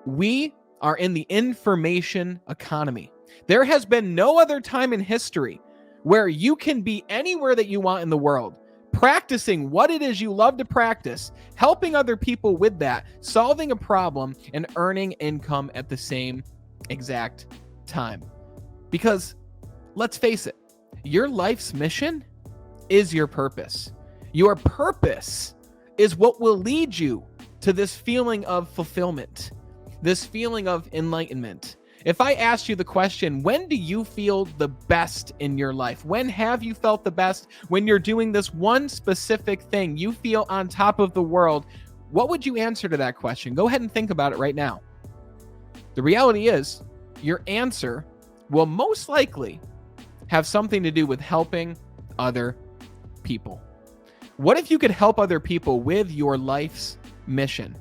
We are in the information economy. There has been no other time in history where you can be anywhere that you want in the world, practicing what it is you love to practice, helping other people with that, solving a problem, and earning income at the same exact time. Because let's face it, your life's mission is your purpose. Your purpose is what will lead you to this feeling of fulfillment, this feeling of enlightenment. If I asked you the question, when do you feel the best in your life? When have you felt the best? When you're doing this one specific thing, you feel on top of the world. What would you answer to that question? Go ahead and think about it right now. The reality is, your answer will most likely have something to do with helping other people. What if you could help other people with your life's mission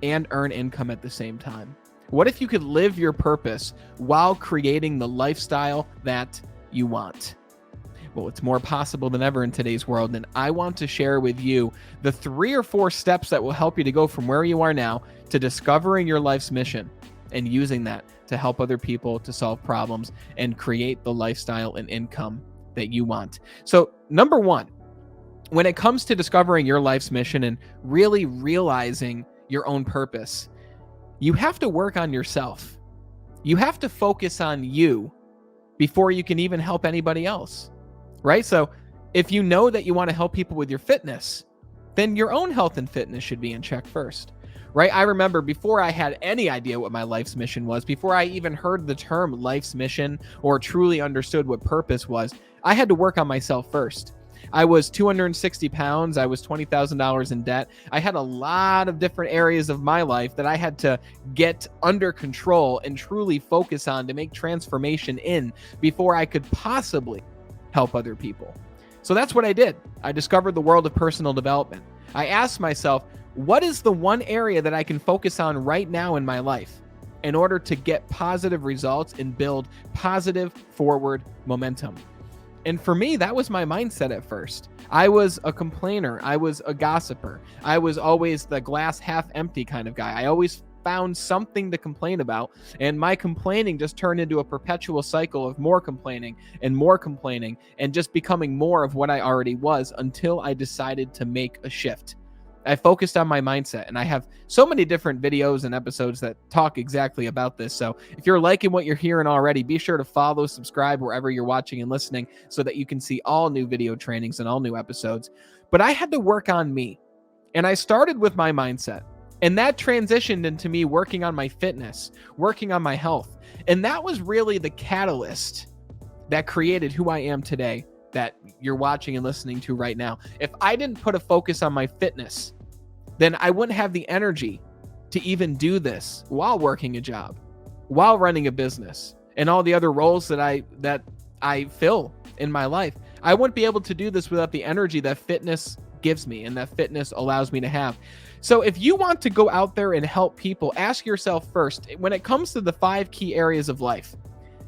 and earn income at the same time? What if you could live your purpose while creating the lifestyle that you want? Well, it's more possible than ever in today's world, and I want to share with you the 3 or 4 steps that will help you to go from where you are now to discovering your life's mission and using that to help other people to solve problems and create the lifestyle and income that you want. So, number 1, when it comes to discovering your life's mission and really realizing your own purpose, you have to work on yourself. You have to focus on you before you can even help anybody else, right? So if you know that you want to help people with your fitness, then your own health and fitness should be in check first, right? I remember before I had any idea what my life's mission was, before I even heard the term life's mission or truly understood what purpose was, I had to work on myself first. I was 260 pounds. I was $20,000 in debt. I had a lot of different areas of my life that I had to get under control and truly focus on to make transformation in before I could possibly help other people. So that's what I did. I discovered the world of personal development. I asked myself, what is the one area that I can focus on right now in my life in order to get positive results and build positive forward momentum? And for me, that was my mindset at first. I was a complainer. I was a gossiper. I was always the glass half empty kind of guy. I always found something to complain about. And my complaining just turned into a perpetual cycle of more complaining and just becoming more of what I already was until I decided to make a shift. I focused on my mindset, and I have so many different videos and episodes that talk exactly about this. So if you're liking what you're hearing already, be sure to follow, subscribe wherever you're watching and listening so that you can see all new video trainings and all new episodes. But I had to work on me, and I started with my mindset, and that transitioned into me working on my fitness, working on my health. And that was really the catalyst that created who I am today, that you're watching and listening to right now. If I didn't put a focus on my fitness, then I wouldn't have the energy to even do this while working a job, while running a business, and all the other roles that I fill in my life. I wouldn't be able to do this without the energy that fitness gives me and that fitness allows me to have. So if you want to go out there and help people, ask yourself first, when it comes to the 5 key areas of life,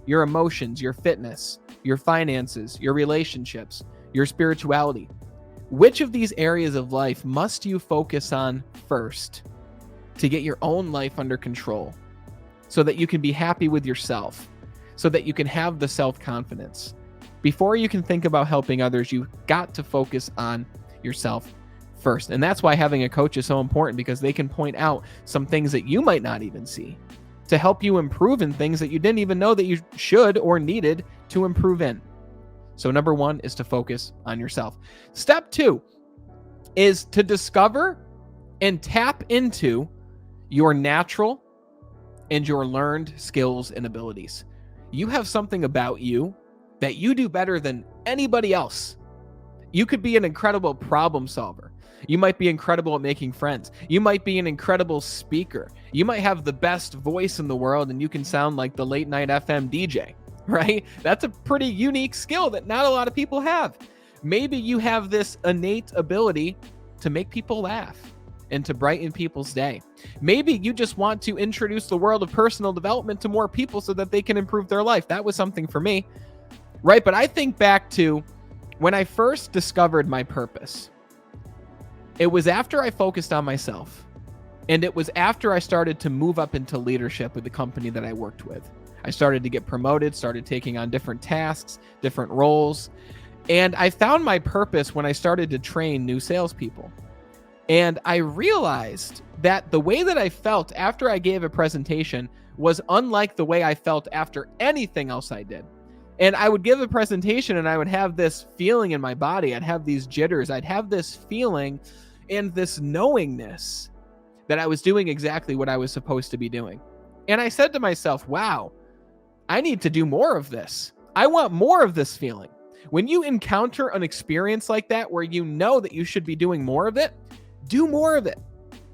your emotions, your fitness, your finances, your relationships, your spirituality, which of these areas of life must you focus on first to get your own life under control so that you can be happy with yourself, so that you can have the self-confidence? Before you can think about helping others, you've got to focus on yourself first. And that's why having a coach is so important, because they can point out some things that you might not even see to help you improve in things that you didn't even know that you should or needed to improve in. So number 1 is to focus on yourself. Step 2 is to discover and tap into your natural and your learned skills and abilities. You have something about you that you do better than anybody else. You could be an incredible problem solver. You might be incredible at making friends. You might be an incredible speaker. You might have the best voice in the world and you can sound like the late night FM DJ, right? That's a pretty unique skill that not a lot of people have. Maybe you have this innate ability to make people laugh and to brighten people's day. Maybe you just want to introduce the world of personal development to more people so that they can improve their life. That was something for me, right? But I think back to when I first discovered my purpose. It was after I focused on myself. And it was after I started to move up into leadership with the company that I worked with. I started to get promoted, started taking on different tasks, different roles. And I found my purpose when I started to train new salespeople. And I realized that the way that I felt after I gave a presentation was unlike the way I felt after anything else I did. And I would give a presentation and I would have this feeling in my body. I'd have these jitters. I'd have this feeling and this knowingness that I was doing exactly what I was supposed to be doing. And I said to myself, wow, I need to do more of this. I want more of this feeling. When you encounter an experience like that where you know that you should be doing more of it, do more of it.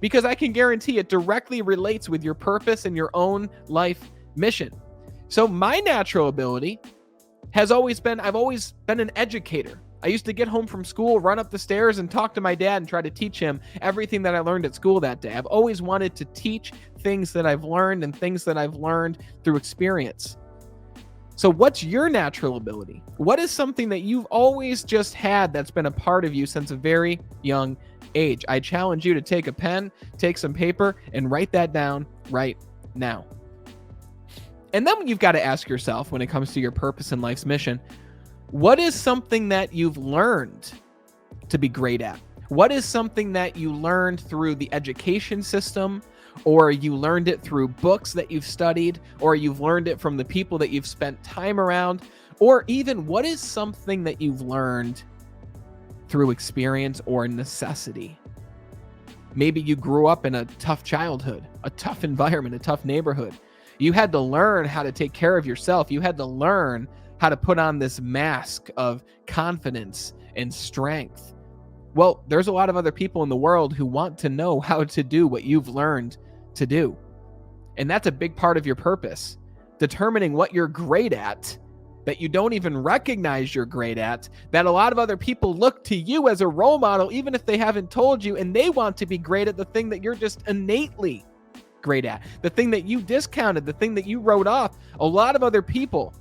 Because I can guarantee it directly relates with your purpose and your own life mission. So my natural ability has always been, I've always been an educator. I used to get home from school, run up the stairs and talk to my dad and try to teach him everything that I learned at school that day. I've always wanted to teach things that I've learned and things that I've learned through experience. So what's your natural ability? What is something that you've always just had that's been a part of you since a very young age? I challenge you to take a pen, take some paper, and write that down right now. And then you've got to ask yourself, when it comes to your purpose and life's mission, what is something that you've learned to be great at? What is something that you learned through the education system, or you learned it through books that you've studied, or you've learned it from the people that you've spent time around, or even what is something that you've learned through experience or necessity? Maybe you grew up in a tough childhood, a tough environment, a tough neighborhood. You had to learn how to take care of yourself. You had to learn how to put on this mask of confidence and strength. Well, there's a lot of other people in the world who want to know how to do what you've learned to do. And that's a big part of your purpose, determining what you're great at, that you don't even recognize you're great at, that a lot of other people look to you as a role model, even if they haven't told you, and they want to be great at the thing that you're just innately great at, the thing that you discounted, the thing that you wrote off. A lot of other people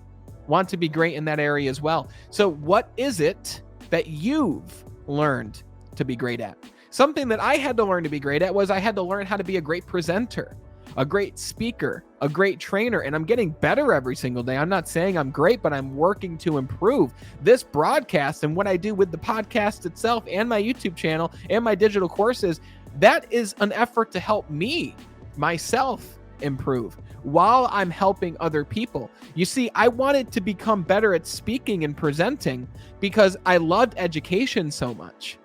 want to be great in that area as well. So what is it that you've learned to be great at? Something that I had to learn to be great at was I had to learn how to be a great presenter, a great speaker, a great trainer, and I'm getting better every single day. I'm not saying I'm great, but I'm working to improve this broadcast and what I do with the podcast itself and my YouTube channel and my digital courses. That is an effort to help me, myself, improve while I'm helping other people. You see, I wanted to become better at speaking and presenting because I loved education so much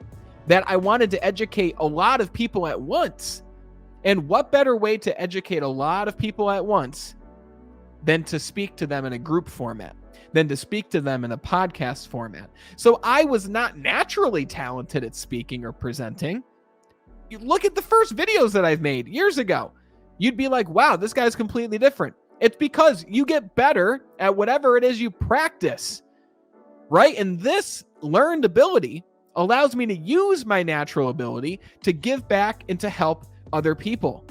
that I wanted to educate a lot of people at once. And what better way to educate a lot of people at once than to speak to them in a group format, than to speak to them in a podcast format? So I was not naturally talented at speaking or presenting. You look at the first videos that I've made years ago. You'd be like, wow, this guy's completely different. It's because you get better at whatever it is you practice, right? And this learned ability allows me to use my natural ability to give back and to help other people.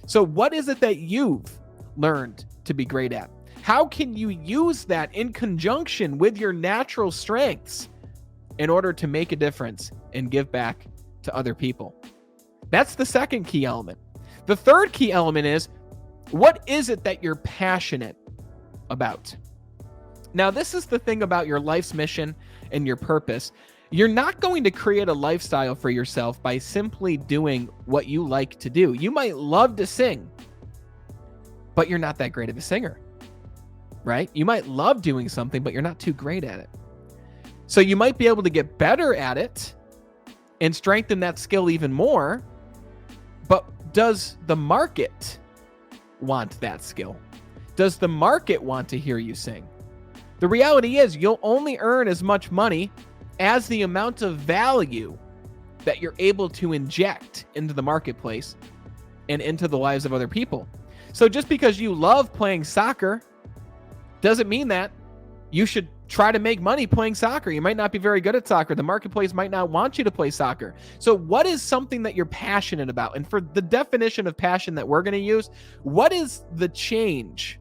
So what is it that you've learned to be great at? How can you use that in conjunction with your natural strengths in order to make a difference and give back to other people? That's the second key element. The third key element is, what is it that you're passionate about? Now, this is the thing about your life's mission and your purpose. You're not going to create a lifestyle for yourself by simply doing what you like to do. You might love to sing, but you're not that great of a singer, right? You might love doing something, but you're not too great at it. So you might be able to get better at it and strengthen that skill even more. But does the market want that skill? Does the market want to hear you sing? The reality is you'll only earn as much money as the amount of value that you're able to inject into the marketplace and into the lives of other people. So just because you love playing soccer doesn't mean that you should try to make money playing soccer. You might not be very good at soccer. The marketplace might not want you to play soccer. So what is something that you're passionate about? And for the definition of passion that we're going to use, what is the change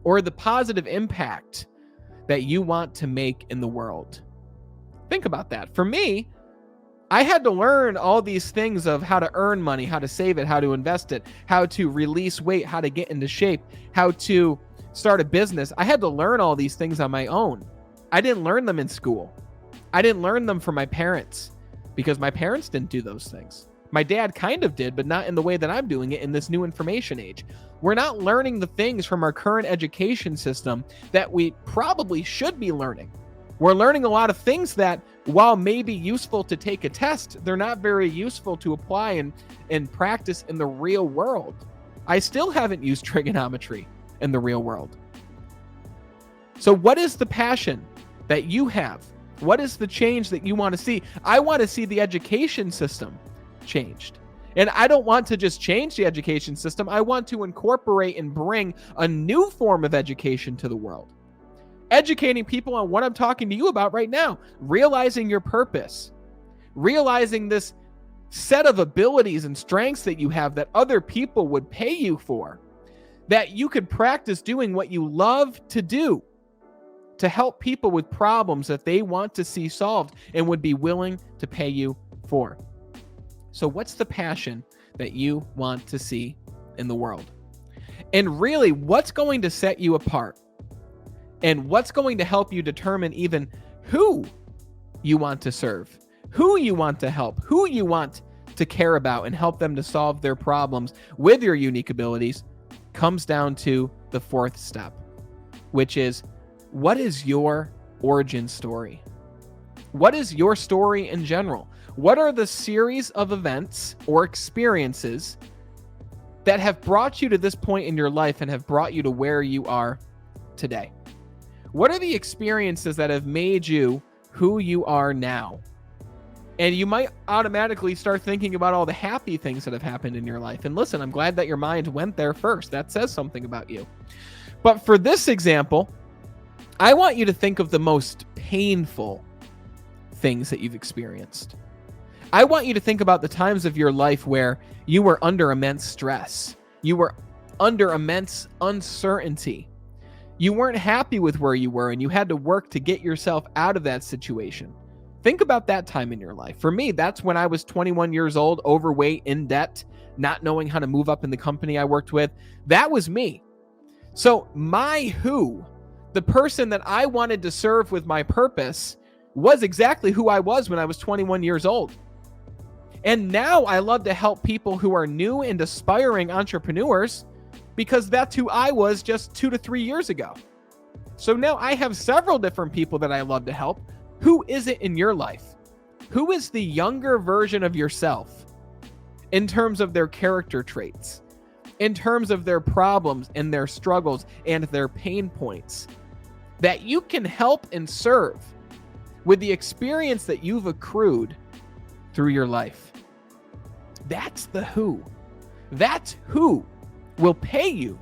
or the positive impact that you want to make in the world? Think about that. For me, I had to learn all these things of how to earn money, how to save it, how to invest it, how to release weight, how to get into shape, how to start a business. I had to learn all these things on my own. I didn't learn them in school. I didn't learn them from my parents because my parents didn't do those things. My dad kind of did, but not in the way that I'm doing it in this new information age. We're not learning the things from our current education system that we probably should be learning. We're learning a lot of things that, while maybe useful to take a test, they're not very useful to apply and practice in the real world. I still haven't used trigonometry in the real world. So what is the passion that you have? What is the change that you want to see? I want to see the education system changed. And I don't want to just change the education system. I want to incorporate and bring a new form of education to the world. Educating people on what I'm talking to you about right now. Realizing your purpose. Realizing this set of abilities and strengths that you have that other people would pay you for. That you could practice doing what you love to do to help people with problems that they want to see solved and would be willing to pay you for. So what's the passion that you want to see in the world? And really, what's going to set you apart? And what's going to help you determine even who you want to serve, who you want to help, who you want to care about and help them to solve their problems with your unique abilities comes down to the fourth step, which is, what is your origin story? What is your story in general? What are the series of events or experiences that have brought you to this point in your life and have brought you to where you are today? What are the experiences that have made you who you are now? And you might automatically start thinking about all the happy things that have happened in your life. And listen, I'm glad that your mind went there first. That says something about you. But for this example, I want you to think of the most painful things that you've experienced. I want you to think about the times of your life where you were under immense stress. You were under immense uncertainty. You weren't happy with where you were and you had to work to get yourself out of that situation. Think about that time in your life. For me, that's when I was 21 years old, overweight, in debt, not knowing how to move up in the company I worked with. That was me. So my who, the person that I wanted to serve with my purpose, was exactly who I was when I was 21 years old. And now I love to help people who are new and aspiring entrepreneurs because that's who I was just 2 to 3 years ago. So now I have several different people that I love to help. Who is it in your life? Who is the younger version of yourself in terms of their character traits, in terms of their problems and their struggles and their pain points that you can help and serve with the experience that you've accrued through your life? That's the who. That's who will pay you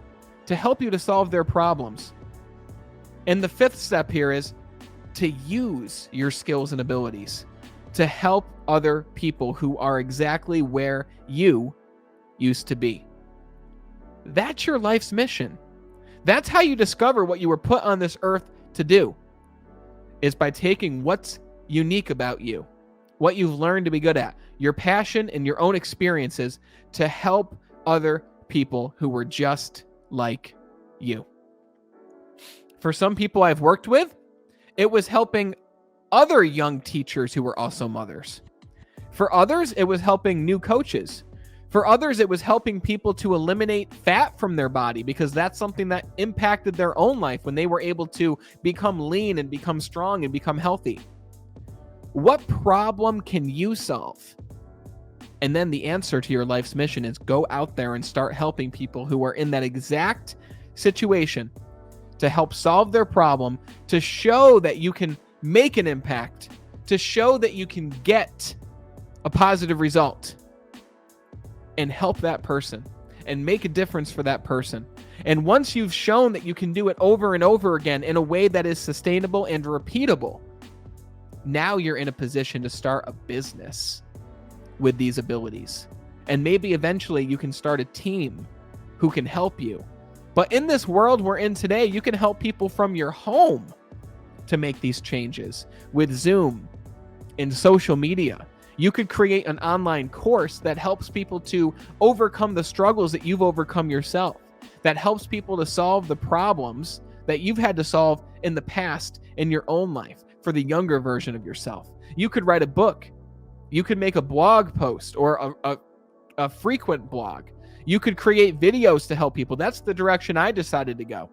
to help you to solve their problems. And the fifth step here is to use your skills and abilities to help other people who are exactly where you used to be. That's your life's mission. That's how you discover what you were put on this earth to do, is by taking what's unique about you, what you've learned to be good at, your passion and your own experiences to help other people who were just like you. For some people I've worked with, it was helping other young teachers who were also mothers. For others, it was helping new coaches. For others, it was helping people to eliminate fat from their body because that's something that impacted their own life when they were able to become lean and become strong and become healthy. What problem can you solve? And then the answer to your life's mission is go out there and start helping people who are in that exact situation to help solve their problem, to show that you can make an impact, to show that you can get a positive result and help that person and make a difference for that person. And once you've shown that you can do it over and over again in a way that is sustainable and repeatable, now you're in a position to start a business with these abilities. And maybe eventually you can start a team who can help you. But in this world we're in today, you can help people from your home to make these changes with Zoom and social media You could create an online course that helps people to overcome the struggles that you've overcome yourself, that helps people to solve the problems that you've had to solve in the past in your own life for the younger version of yourself. You could write a book. You could make a blog post or a frequent blog. You could create videos to help people. That's the direction I decided to go.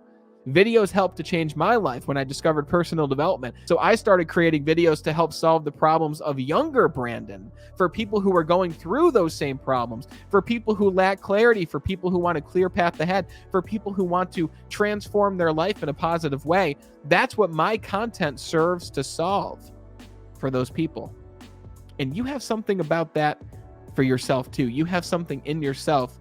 Videos helped to change my life when I discovered personal development. So I started creating videos to help solve the problems of younger Brandon, for people who are going through those same problems, for people who lack clarity, for people who want a clear path ahead, for people who want to transform their life in a positive way. That's what my content serves to solve for those people. And you have something about that for yourself too. You have something in yourself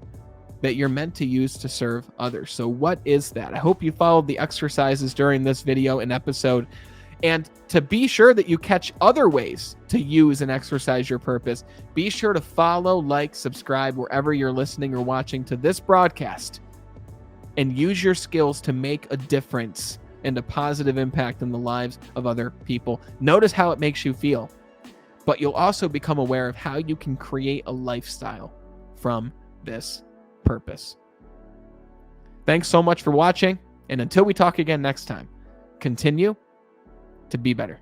that you're meant to use to serve others. So what is that? I hope you followed the exercises during this video and episode. And to be sure that you catch other ways to use and exercise your purpose, be sure to follow, like, subscribe wherever you're listening or watching to this broadcast, and use your skills to make a difference and a positive impact in the lives of other people. Notice how it makes you feel, but you'll also become aware of how you can create a lifestyle from this purpose. Thanks so much for watching, and until we talk again next time, continue to be better.